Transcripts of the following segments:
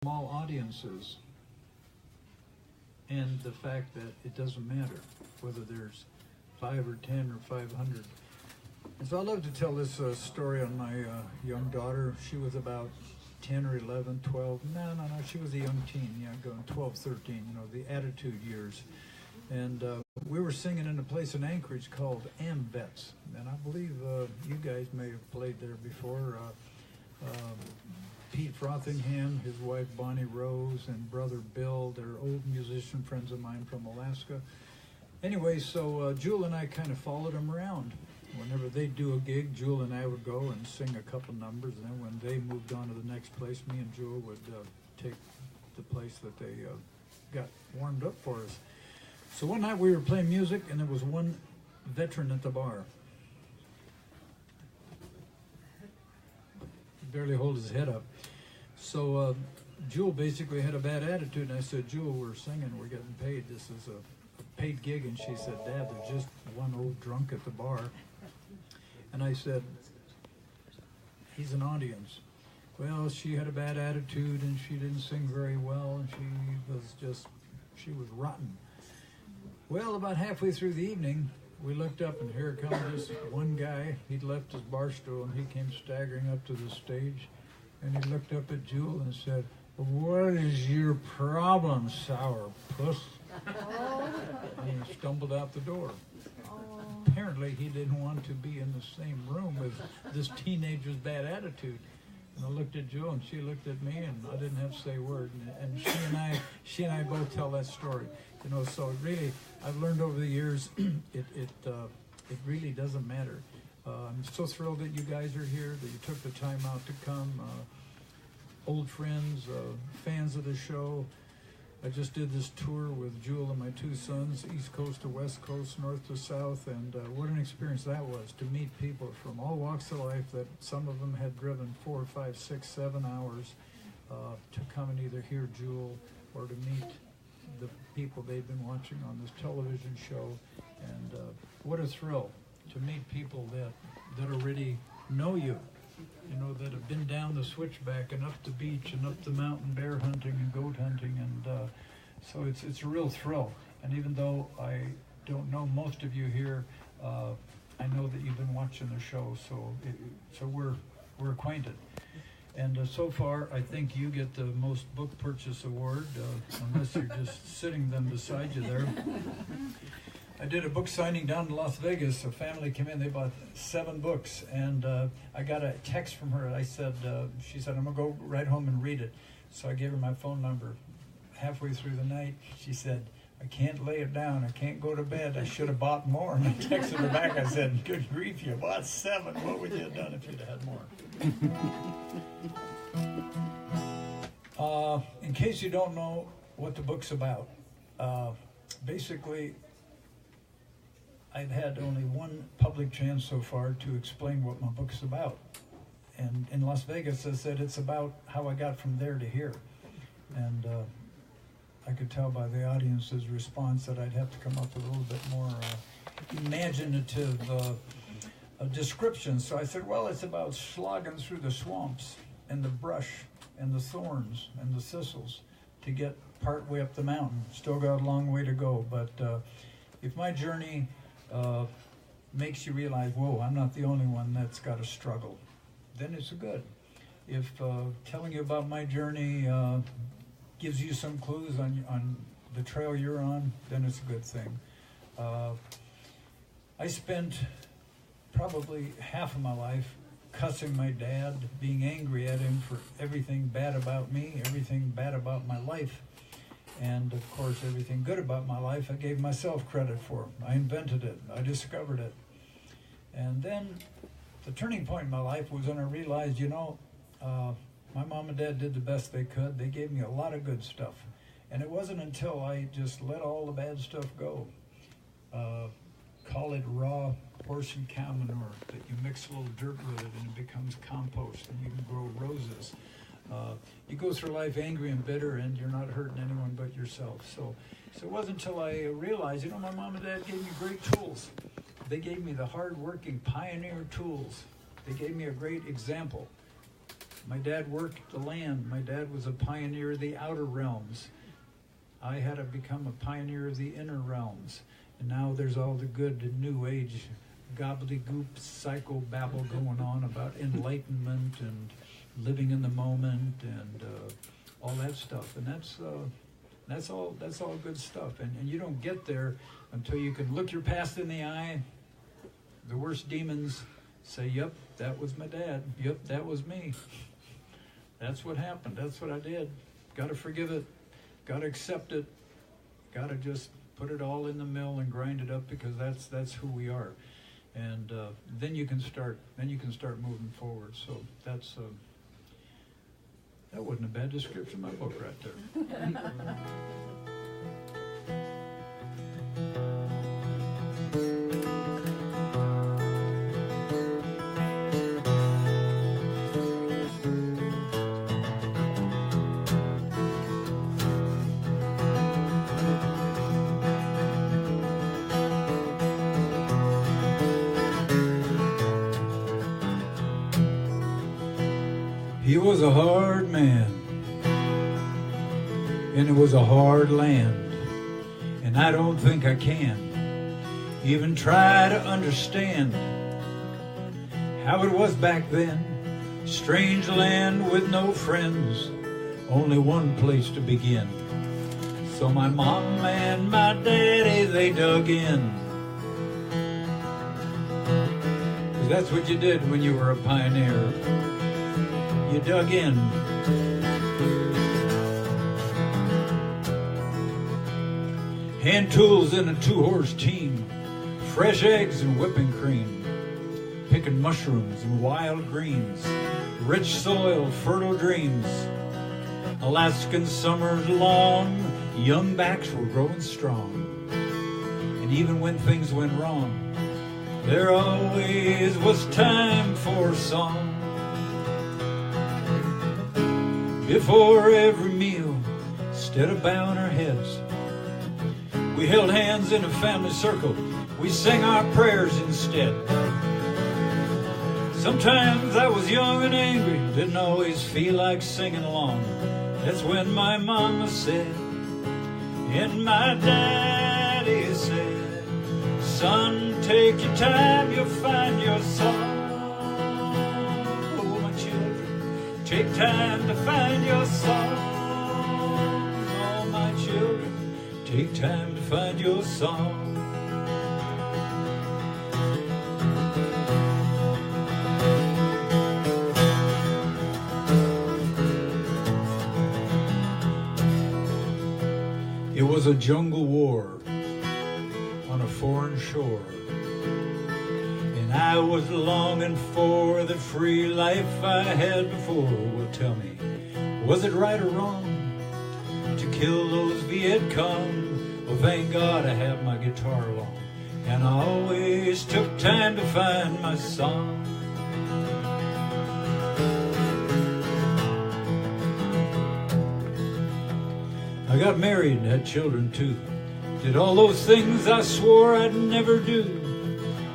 small audiences and the fact that it doesn't matter whether there's 5 or 10 or 500. And so I love to tell this story on my young daughter. She was about 10 or 11, 12. No, she was a young teen, going 12, 13, the attitude years. And we were singing in a place in Anchorage called AmVets. And I believe you guys may have played there before. Pete Frothingham, his wife Bonnie Rose, and brother Bill, they're old musician friends of mine from Alaska. Anyway, so Jewel and I kind of followed them around. Whenever they'd do a gig, Jewel and I would go and sing a couple numbers. And then when they moved on to the next place, me and Jewel would take the place that they got warmed up for us. So one night we were playing music, and there was one veteran at the bar. He barely hold his head up. So Jewel basically had a bad attitude, and I said, Jewel, we're singing, we're getting paid. This is a paid gig. And she said, Dad, there's just one old drunk at the bar. And I said, he's an audience. Well, she had a bad attitude, and she didn't sing very well, and she was rotten. Well, about halfway through the evening, we looked up, and here comes this one guy. He'd left his bar stool, and he came staggering up to the stage, and he looked up at Jewel and said, what is your problem, sour puss? And he stumbled out the door. Apparently, he didn't want to be in the same room with this teenager's bad attitude. And I looked at Jewel, and she looked at me, and I didn't have to say a word. And she and I both tell that story. So really, I've learned over the years, it really doesn't matter. I'm so thrilled that you guys are here, that you took the time out to come. Old friends, fans of the show. I just did this tour with Jewel and my two sons, East Coast to West Coast, North to South, and what an experience that was, to meet people from all walks of life, that some of them had driven 4, 5, 6, 7 hours to come and either hear Jewel or to meet the people they've been watching on this television show. And what a thrill to meet people that already know you, that have been down the switchback and up the beach and up the mountain bear hunting and goat hunting. And so it's a real thrill. And even though I don't know most of you here, I know that you've been watching the show, so we're acquainted. And so far, I think you get the most book purchase award, unless you're just sitting them beside you there. I did a book signing down in Las Vegas. A family came in, they bought 7 books, and I got a text from her. She said, I'm gonna go right home and read it. So I gave her my phone number. Halfway through the night, she said, I can't lay it down, I can't go to bed, I should have bought more. And I texted her back, I said, good grief, you bought 7, what would you have done if you'd had more? In case you don't know what the book's about, basically, I've had only one public chance so far to explain what my book's about. And in Las Vegas, I said it's about how I got from there to here. And I could tell by the audience's response that I'd have to come up with a little bit more imaginative description. So I said, well, it's about slogging through the swamps and the brush and the thorns and the thistles to get part way up the mountain. Still got a long way to go, but if my journey makes you realize, whoa, I'm not the only one that's got a struggle, then it's good. If telling you about my journey gives you some clues on the trail you're on, then it's a good thing. I spent probably half of my life cussing my dad, being angry at him for everything bad about me, everything bad about my life. And of course, everything good about my life, I gave myself credit for. I invented it, I discovered it. And then the turning point in my life was when I realized, my mom and dad did the best they could. They gave me a lot of good stuff. And it wasn't until I just let all the bad stuff go, call it raw portion cow manure, that you mix a little dirt with it and it becomes compost and you can grow roses. You go through life angry and bitter and you're not hurting anyone but yourself. So it wasn't until I realized, my mom and dad gave me great tools. They gave me the hard-working pioneer tools. They gave me a great example. My dad worked the land. My dad was a pioneer of the outer realms. I had to become a pioneer of the inner realms. And now there's all the good and new age gobbledygook psychobabble going on about enlightenment and living in the moment and all that stuff. And that's all good stuff. And you don't get there until you can look your past in the eye. The worst demons say, yep, that was my dad. Yep, that was me. That's what happened. That's what I did. Got to forgive it. Got to accept it. Got to just put it all in the mill and grind it up, because that's who we are. And then you can start moving forward. So that's that wasn't a bad description of my book right there. He was a hard man, and it was a hard land, and I don't think I can even try to understand how it was back then. Strange land with no friends, only one place to begin. So my mom and my daddy, they dug in. 'Cause that's what you did when you were a pioneer. You dug in. Hand tools in a 2-horse team, fresh eggs and whipping cream, picking mushrooms and wild greens, rich soil, fertile dreams. Alaskan summers long, young backs were growing strong. And even when things went wrong, there always was time for song. Before every meal, instead of bowing our heads, we held hands in a family circle. We sang our prayers instead. Sometimes I was young and angry, didn't always feel like singing along. That's when my mama said, and my daddy said, son, take your time, you'll find your song. Take time to find your song. All my children, take time to find your song. It was a jungle war on a foreign shore. I was longing for the free life I had before. Well, tell me, was it right or wrong to kill those Viet Cong? Well, thank God I have my guitar along, and I always took time to find my song. I got married and had children too. Did all those things I swore I'd never do.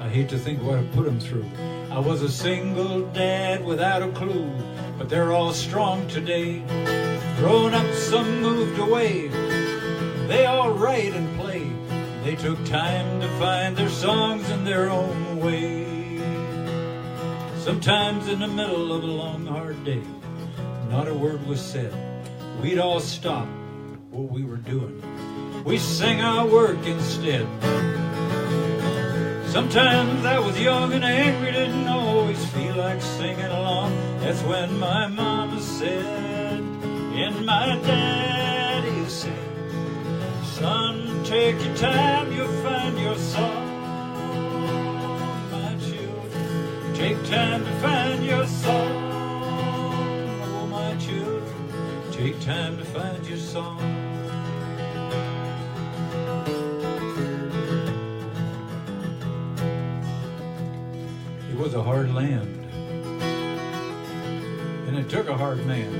I hate to think what I put them through. I was a single dad without a clue, but they're all strong today. Grown up, some moved away. They all write and play. They took time to find their songs in their own way. Sometimes in the middle of a long, hard day, not a word was said. We'd all stop what we were doing. We sang our work instead. Sometimes I was young and angry, didn't always feel like singing along. That's when my mama said, and my daddy said, son, take your time, you'll find your song. My children, take time to find your song. Oh, my children, take time to find your song. It was a hard land, and it took a hard man.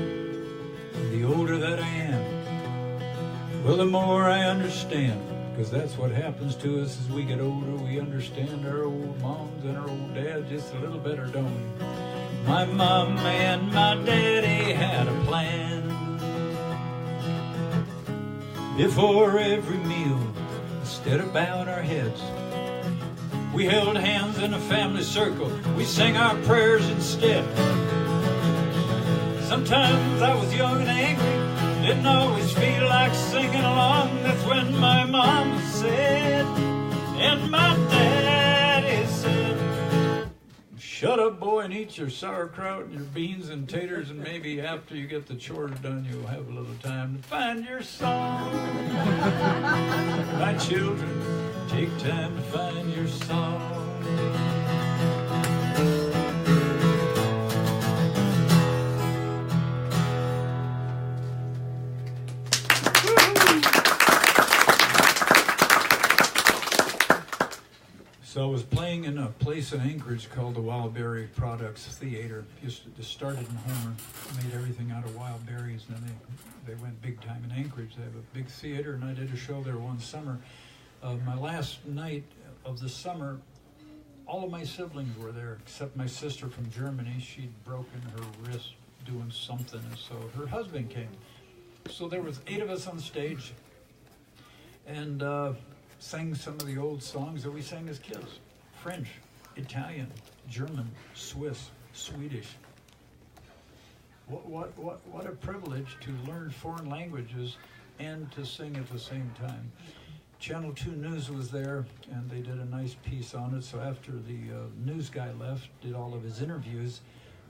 And the older that I am, well, the more I understand, because that's what happens to us as we get older. We understand our old moms and our old dads just a little better, don't we? My mom and my daddy had a plan. Before every meal, instead of bowing our heads, we held hands in a family circle. We sang our prayers instead. Sometimes I was young and angry, didn't always feel like singing along. That's when my mama said, and my daddy said, shut up, boy, and eat your sauerkraut and your beans and taters, and maybe after you get the chores done, you'll have a little time to find your song. My children, take time to find your song. So I was playing in a place in Anchorage called the Wild Berry Products Theater. Just started in Homer, made everything out of wild berries, and then they went big time in Anchorage. They have a big theater, and I did a show there one summer. My last night of the summer, all of my siblings were there, except my sister from Germany. She'd broken her wrist doing something, and so her husband came. So there was 8 of us on stage, and sang some of the old songs that we sang as kids. French, Italian, German, Swiss, Swedish. What a privilege to learn foreign languages and to sing at the same time. Channel 2 News was there, and they did a nice piece on it. So after the news guy left, did all of his interviews,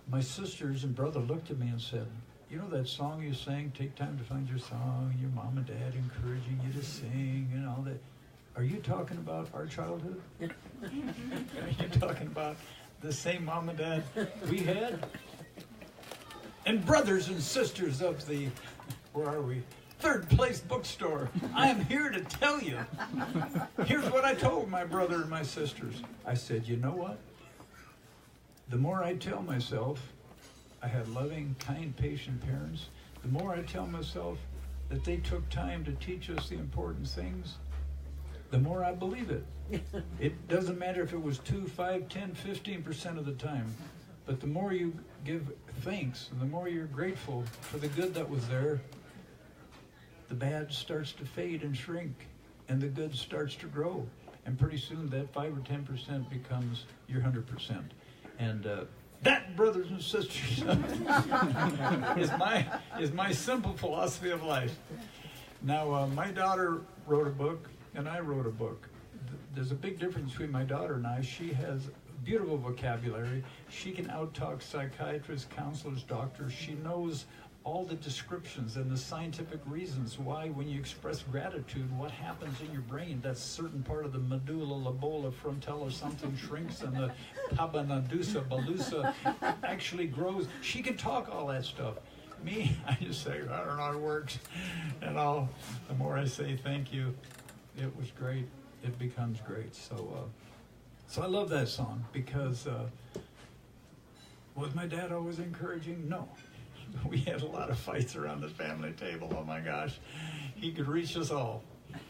my sisters and brother looked at me and said, you know that song you sang, Take Time to Find Your Song, your mom and dad encouraging you to sing and all that. Are you talking about our childhood? Are you talking about the same mom and dad we had? And brothers and sisters of the, where are we? Third Place Bookstore, I am here to tell you. Here's what I told my brother and my sisters. I said, you know what? The more I tell myself I had loving, kind, patient parents, the more I tell myself that they took time to teach us the important things, the more I believe it. It doesn't matter if it was 2, 5, 10, 15% of the time, but the more you give thanks and the more you're grateful for the good that was there, the bad starts to fade and shrink and the good starts to grow. And pretty soon that 5 or 10% becomes your 100%. And that, brothers and sisters, is my simple philosophy of life. Now, my daughter wrote a book, and I wrote a book. There's a big difference between my daughter and I. She has beautiful vocabulary. She can out-talk psychiatrists, counselors, doctors. She knows all the descriptions and the scientific reasons why when you express gratitude, what happens in your brain. That certain part of the medulla lobola frontale or something shrinks and the pabanadusa balusa actually grows. She can talk all that stuff. Me, I just say, I don't know how it works. And the more I say thank you, it was great, it becomes great. So I love that song because was my dad always encouraging? No. We had a lot of fights around the family table. Oh my gosh, he could reach us all.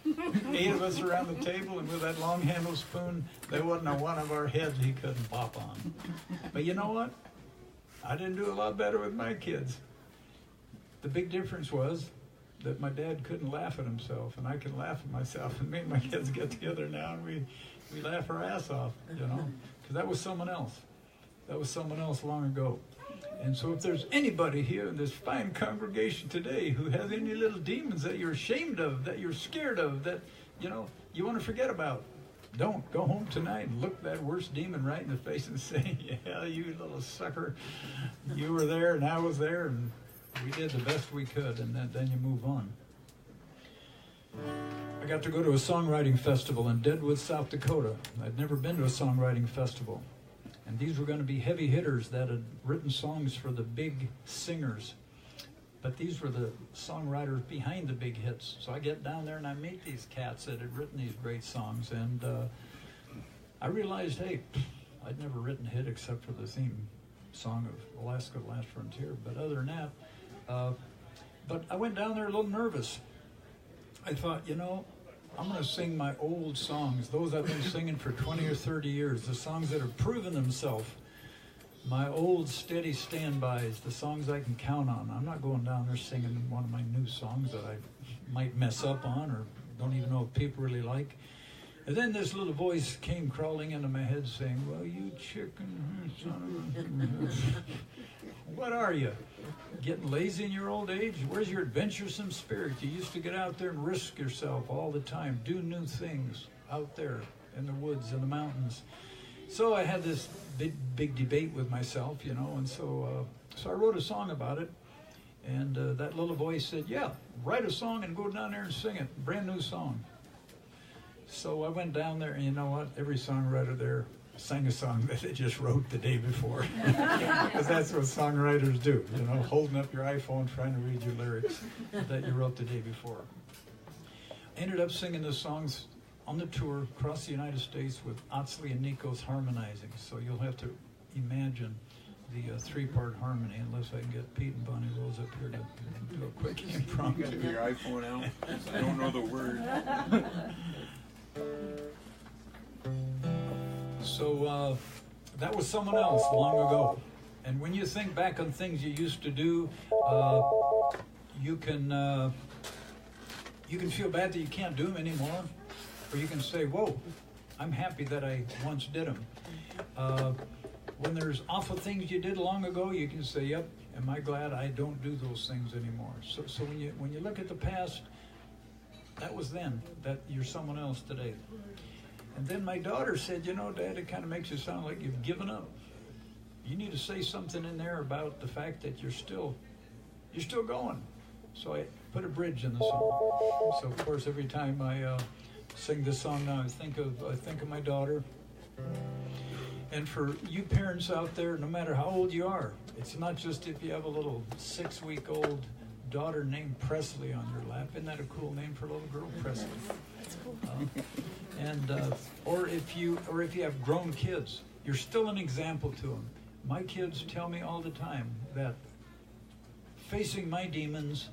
8 of us around the table, and with that long handled spoon, there wasn't a one of our heads he couldn't pop on. But you know what? I didn't do a lot better with my kids. The big difference was that my dad couldn't laugh at himself, and I can laugh at myself. And me and my kids get together now, and we laugh our ass off, you know, because that was someone else. That was someone else long ago. And so if there's anybody here in this fine congregation today who has any little demons that you're ashamed of, that you're scared of, that, you know, you want to forget about, don't. Go home tonight and look that worst demon right in the face and say, yeah, you little sucker, you were there and I was there and we did the best we could, and then you move on. I got to go to a songwriting festival in Deadwood, South Dakota. I'd never been to a songwriting festival. And these were going to be heavy hitters that had written songs for the big singers. But these were the songwriters behind the big hits. So I get down there and I meet these cats that had written these great songs. And I realized, hey, I'd never written a hit except for the theme song of Alaska, The Last Frontier. But other than that, but I went down there a little nervous. I thought, you know, I'm going to sing my old songs, those I've been singing for 20 or 30 years, the songs that have proven themselves my old steady standbys, the songs I can count on. I'm not going down there singing one of my new songs that I might mess up on or don't even know if people really like. And then this little voice came crawling into my head saying, well, you chicken son of a... What are you? Getting lazy in your old age? Where's your adventuresome spirit? You used to get out there and risk yourself all the time, do new things out there in the woods and the mountains. So I had this big debate with myself, you know, and so I wrote a song about it. And that little voice said, yeah, write a song and go down there and sing it. Brand new song. So I went down there, and you know what? Every songwriter there sang a song that they just wrote the day before. Because that's what songwriters do, you know, holding up your iPhone trying to read your lyrics that you wrote the day before. I ended up singing the songs on the tour across the United States with Otsley and Nikos harmonizing. So you'll have to imagine the three-part harmony, unless I can get Pete and Bonnie Rose up here to do a quick impromptu. You got your iPhone out. I don't know the word. So that was someone else long ago. And when you think back on things you used to do, you can feel bad that you can't do them anymore, or you can say, whoa, I'm happy that I once did them. When there's awful things you did long ago, you can say, yep, am I glad I don't do those things anymore. So when you look at the past, that was then, that you're someone else today. And then my daughter said, you know, Dad, it kind of makes you sound like you've given up. You need to say something in there about the fact that you're still going. So I put a bridge in the song. So of course, every time I sing this song now, I think of my daughter. And for you parents out there, no matter how old you are, it's not just if you have a little 6-week-old daughter named Presley on your lap. Isn't that a cool name for a little girl, Presley? That's cool. Or if you have grown kids, you're still an example to them. My kids tell me all the time that facing my demons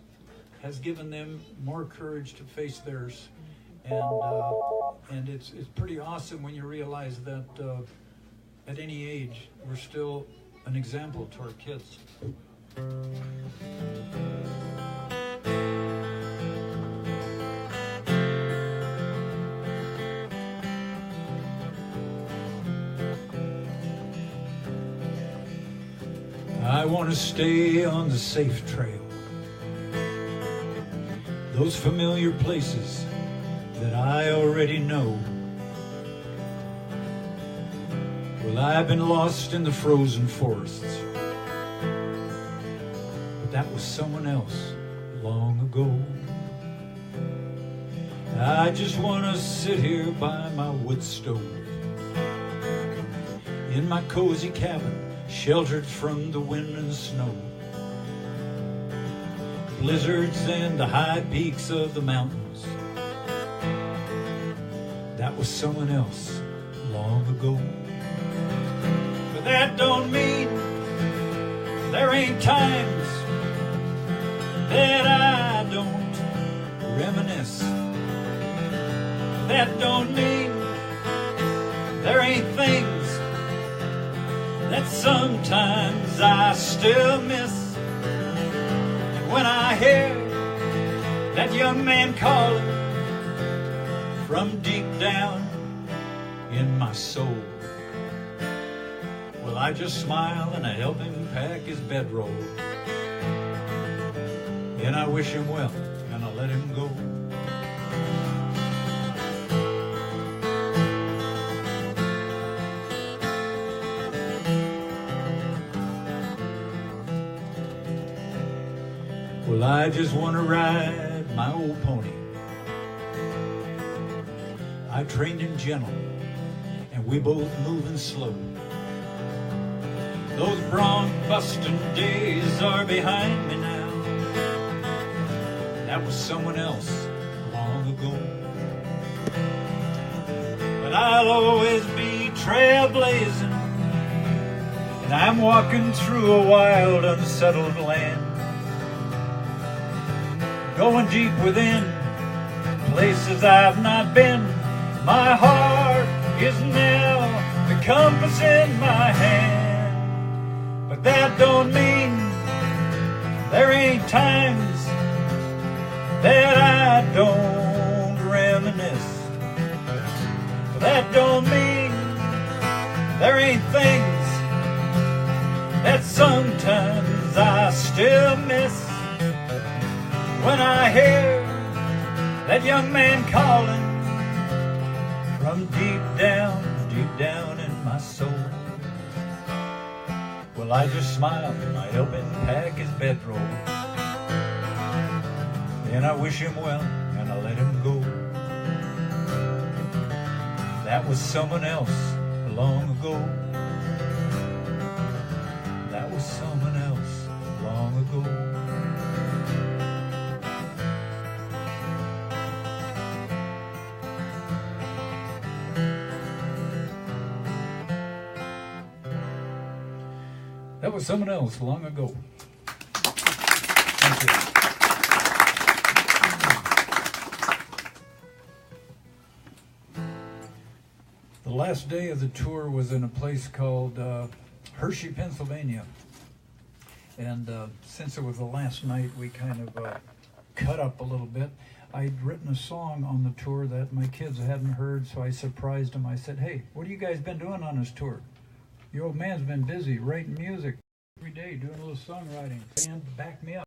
has given them more courage to face theirs, and it's pretty awesome when you realize that at any age we're still an example to our kids. I want to stay on the safe trail, those familiar places that I already know. Well, I've been lost in the frozen forests, but that was someone else long ago. I just want to sit here by my wood stove, in my cozy cabin, sheltered from the wind and snow, blizzards and the high peaks of the mountains. That was someone else long ago. But that don't mean there ain't times that I don't reminisce. That don't mean there ain't things that sometimes I still miss. And when I hear that young man calling from deep down in my soul, well, I just smile and I help him pack his bedroll. And I wish him well and I let him go. Well, I just want to ride my old pony. I trained him gentle, and we both moving slow. Those bronc-busting days are behind me now. That was someone else long ago. But I'll always be trailblazing, and I'm walking through a wild, unsettled land, going deep within places I've not been. My heart is now the compass in my hand. But that don't mean there ain't times that I don't reminisce. But that don't mean there ain't things that sometimes I still miss. When I hear that young man calling from deep down in my soul, well, I just smile and I help him pack his bedroll. Then I wish him well and I let him go. That was someone else long ago. That was someone else long ago. That was someone else long ago. Thank you. The last day of the tour was in a place called Hershey, Pennsylvania. And since it was the last night, we kind of cut up a little bit. I'd written a song on the tour that my kids hadn't heard, so I surprised them. I said, "Hey, what have you guys been doing on this tour? Your old man's been busy writing music every day, doing a little songwriting. Band, back me up."